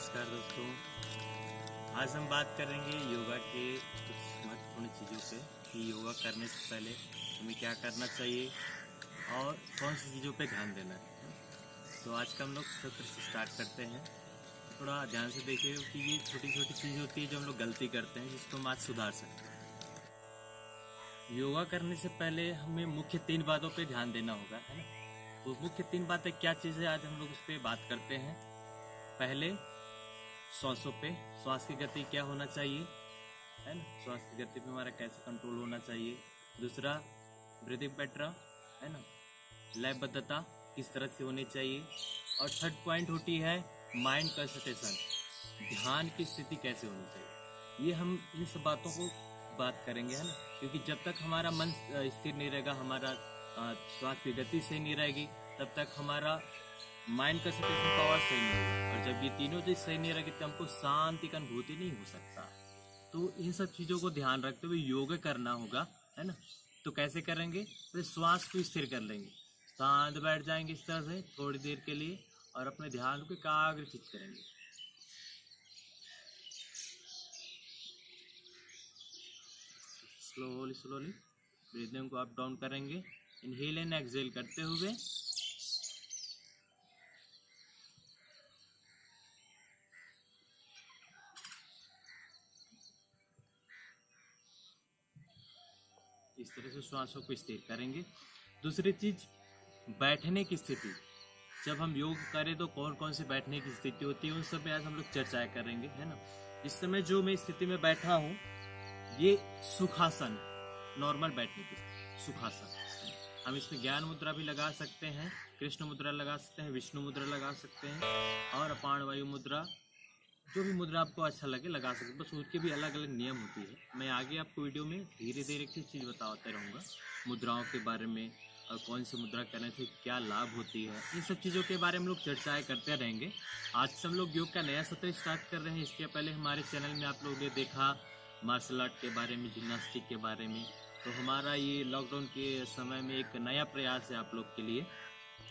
नमस्कार दोस्तों। आज हम बात करेंगे योगा के कुछ महत्वपूर्ण चीज़ों पे कि योगा करने से पहले हमें क्या करना चाहिए और कौन सी चीज़ों पे ध्यान देना है। तो आज का हम लोग सत्र से स्टार्ट करते हैं। थोड़ा ध्यान से देखिए कि ये छोटी छोटी चीज़ होती है जो हम लोग गलती करते हैं, जिसको हम आज सुधार सकते हैं। योगा करने से पहले हमें मुख्य 3 बातों पे ध्यान देना होगा, है ना। तो मुख्य 3 बातें क्या चीज़ है, आज हम लोग उस पर बात करते हैं। पहले श्वासों पे, श्वास की गति क्या होना चाहिए, है ना। श्वास की गति पे हमारा कैसे कंट्रोल होना चाहिए। दूसरा, ब्रीदिंग पैटर्न, है ना, लयबद्धता किस तरह से होनी चाहिए। और थर्ड पॉइंट होती है माइंड कंसंट्रेशन, ध्यान की स्थिति कैसे होनी चाहिए। ये हम इन सब बातों को बात करेंगे, है ना, क्योंकि जब तक हमारा मन स्थिर नहीं रहेगा, हमारा श्वास की गति सही नहीं रहेगी, तब तक हमारा माइंड कंसंट्रेशन पावर सही नहीं होगा। और जब ये तीनों चीज सही नहीं रहेगी तो हमको शांति का अनुभूति नहीं हो सकता। तो इन सब चीजों को ध्यान रखते हुए योग करना होगा, है ना। तो कैसे करेंगे, तो श्वास को स्थिर कर लेंगे, शांत बैठ जाएंगे इस तरह से थोड़ी देर के लिए और अपने ध्यान को एकाग्रचित करेंगे। स्लोली स्लोली ब्रीदिंग को अप डाउन करेंगे, इनहेल एंड एक्सहेल करते हुए। इस तरह से श्वासों को स्थिर करेंगे। दूसरी चीज, बैठने की स्थिति। जब हम योग करें तो कौन कौन सी बैठने की स्थिति होती है, उन सब पे आज हम लोग चर्चाएं करेंगे, है ना। इस समय जो मैं स्थिति में बैठा हूँ, ये सुखासन, नॉर्मल बैठने की सुखासन। हम इसमें ज्ञान मुद्रा भी लगा सकते हैं, कृष्ण मुद्रा लगा सकते हैं, विष्णु मुद्रा लगा सकते हैं, और अपान वायु मुद्रा, जो भी मुद्रा आपको अच्छा लगे लगा सकते हैं। बस उसके भी अलग अलग नियम होती है। मैं आगे आपको वीडियो में धीरे धीरे एक चीज़ बताते रहूँगा मुद्राओं के बारे में, और कौन सी मुद्रा करने से क्या लाभ होती है। इन सब चीज़ों के बारे में लोग चर्चाएं करते रहेंगे। आज से हम लोग योग का नया सत्र स्टार्ट कर रहे हैं। इसके पहले हमारे चैनल में आप लोगों ने देखा मार्शल आर्ट के बारे में, जिम्नास्टिक के बारे में। तो हमारा ये लॉकडाउन के समय में एक नया प्रयास है आप लोग के लिए।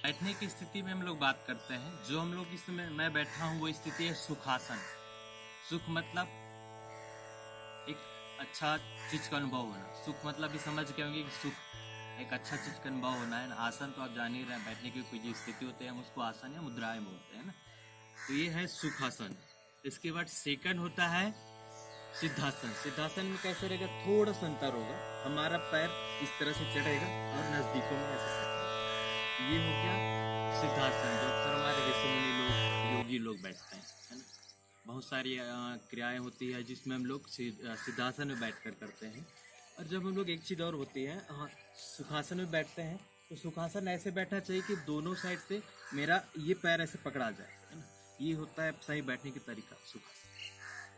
बैठने की स्थिति में हम लोग बात करते हैं। जो हम लोग इस समय मैं बैठा हूँ वो स्थिति है सुखासन। सुख मतलब एक अच्छा चीज का अनुभव होना। सुख मतलब भी समझ के होंगे कि सुख एक अच्छा चीज का अनुभव होना है ना। आसन तो आप जान ही रहे हैं, बैठने की कोई स्थिति होती है हम उसको आसन या मुद्राएं बोलते हैं ना। तो ये है सुखासन। इसके बाद सेकंड होता है सिद्धासन। सिद्धासन में कैसे रहेगा, थोड़ा सा अंतर होगा, हमारा पैर इस तरह से चढ़ेगा और नजदीकों में ऐसे सटेगा। ये हो गया सिद्धासन, जो अक्सर हमारे ऋषि मुनि लोग, योगी लोग बैठते हैं, है ना। बहुत सारी क्रियाएं होती है जिसमें हम लोग सिद्धासन में बैठकर करते हैं। और जब हम लोग एक चीज़ और होती है, सुखासन में बैठते हैं, तो सुखासन ऐसे बैठना चाहिए कि दोनों साइड से मेरा ये पैर ऐसे पकड़ा जाए, है ना। ये होता है सही बैठने की तरीका सुखासन।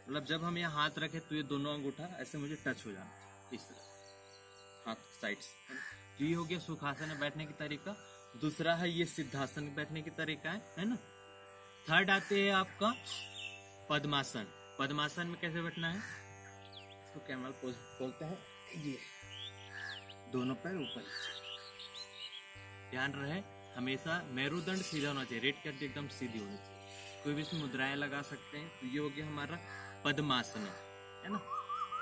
मतलब जब हम यहाँ हाथ रखें तो ये दोनों अंगूठा ऐसे मुझे टच हो जाना चाहिए इस तरह, हाथ साइड से, है ना। तो ये हो गया सुखासन में बैठने की तरीका। दूसरा है ये सिद्धासन में बैठने की तरीका है ना। थर्ड आते हैं आपका पद्मासन। पद्मासन में कैसे बैठना है, इसको कैमल पोज बोलते हैं। ये दोनों पैर ऊपर, ध्यान रहे हमेशा मेरुदंड सीधा होना चाहिए, रेट करके एकदम सीधी होनी चाहिए। कोई भी इसमें मुद्राएं लगा सकते हैं। तो ये हो गया हमारा पद्मासन, है ना।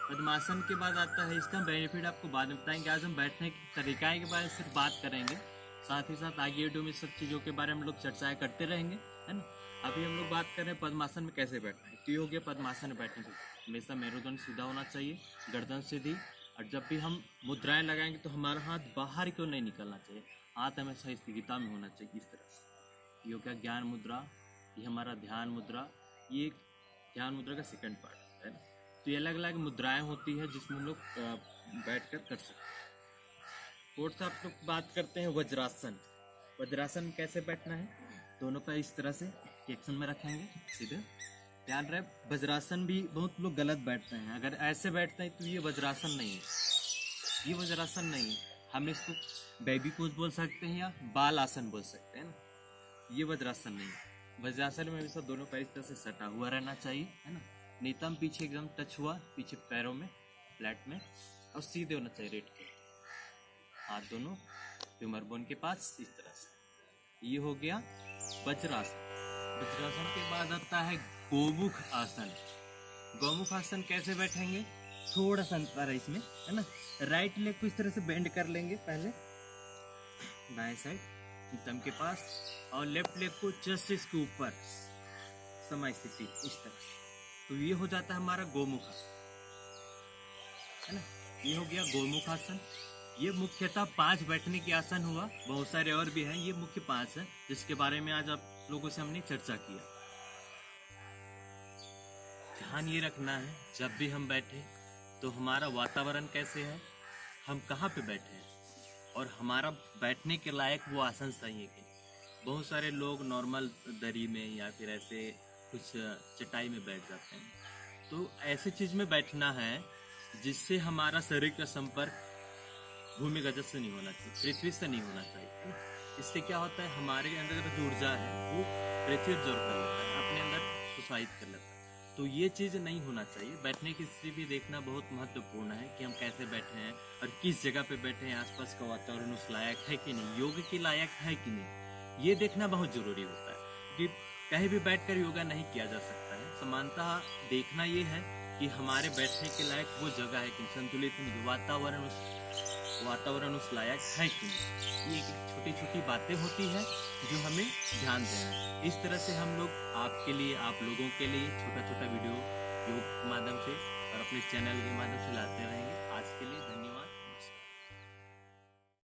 पद्मासन के बाद आता है, इसका बेनिफिट आपको बाद में बताएंगे। आज हम बैठने के तरीका के बारे में सिर्फ बात करेंगे, साथ ही साथ आगे वीडियो में सब चीज़ों के बारे में हम लोग चर्चाएं करते रहेंगे, है ना। अभी हम लोग बात कर रहे हैं पद्मासन में कैसे बैठना है। तो ये हो गया पद्मासन में बैठने के, हमेशा मेरुदंड सीधा होना चाहिए, गर्दन सीधी। और जब भी हम मुद्राएं लगाएंगे तो हमारा हाथ बाहर क्यों नहीं निकलना चाहिए, हाथ हमेशा स्थिरता में होना चाहिए इस तरह से। ये हो गया ज्ञान मुद्रा, ये हमारा ध्यान मुद्रा, ये ध्यान मुद्रा का सेकंड पार्ट है ना। तो ये अलग अलग मुद्राएं होती है जिसमें हम लोग बैठ कर सकते हैं। फोर्थ आप लोग बात करते हैं वज्रासन। वज्रासन में कैसे बैठना है, दोनों पैर इस तरह से एक्शन में रखेंगे सीधे। ध्यान रहे वज्रासन भी बहुत लोग गलत बैठते हैं। अगर ऐसे बैठते हैं तो ये वज्रासन नहीं है, ये वज्रासन नहीं है। हम इसको बेबी पोज बोल सकते हैं या बाल आसन बोल सकते हैं ना। ये वज्रासन नहीं है। वज्रासन में हमेशा दोनों पैर इस तरह से सटा हुआ रहना चाहिए, है ना। नीतम पीछे एकदम टच हुआ, पीछे पैरों में फ्लैट में, और सीधे होना चाहिए रेट के, हाथ दोनों फ्यूमर बोन के पास इस तरह से। ये हो गया वज्रासन। वज्रासन के बाद आता है गोमुख आसन। गोमुख आसन कैसे बैठेंगे, थोड़ा सा अंतर है इसमें, है ना। राइट लेग को इस तरह से बेंड कर लेंगे पहले दाएं साइड दम के पास, और लेफ्ट लेग को जस्ट इसके ऊपर समय स्थिति इस तरह। तो ये हो जाता है हमारा गोमुख आसन, है ना। ये हो गया गोमुख आसन। ये मुख्यतः 5 बैठने के आसन हुआ, बहुत सारे और भी हैं, ये मुख्य 5 है जिसके बारे में आज आप लोगों से हमने चर्चा किया। ध्यान ये रखना है जब भी हम बैठे तो हमारा वातावरण कैसे है, हम कहाँ पे बैठे हैं, और हमारा बैठने के लायक वो आसन सही है कि। बहुत सारे लोग नॉर्मल दरी में या फिर ऐसे कुछ चटाई में बैठ जाते हैं, तो ऐसी चीज में बैठना है जिससे हमारा शरीर का संपर्क भूमि गजत से नहीं होना चाहिए, पृथ्वी से नहीं होना चाहिए। इससे क्या होता है, हमारे अंदर जो ऊर्जा है वो पृथ्वी जोड़ कर लेता है, अपने अंदर सुसाइड कर लेता है। तो ये चीज़ नहीं होना चाहिए। बैठने की स्थिति भी देखना बहुत महत्वपूर्ण है कि हम कैसे बैठे हैं और किस जगह पे बैठे हैं, आसपास का वातावरण उस लायक है कि नहीं, योग के लायक है कि नहीं, ये देखना बहुत जरूरी होता है। कि कहीं भी बैठकर योगा नहीं किया जा सकता है। समानतः देखना ये है कि हमारे बैठने के लायक वो जगह है कि संतुलित नहीं, वातावरण उस लायक है कि नहीं। ये छोटी छोटी बातें होती हैं जो हमें ध्यान देना है। इस तरह से हम लोग आपके लिए, आप लोगों के लिए छोटा छोटा वीडियो योग के माध्यम से और अपने चैनल के माध्यम से लाते रहेंगे।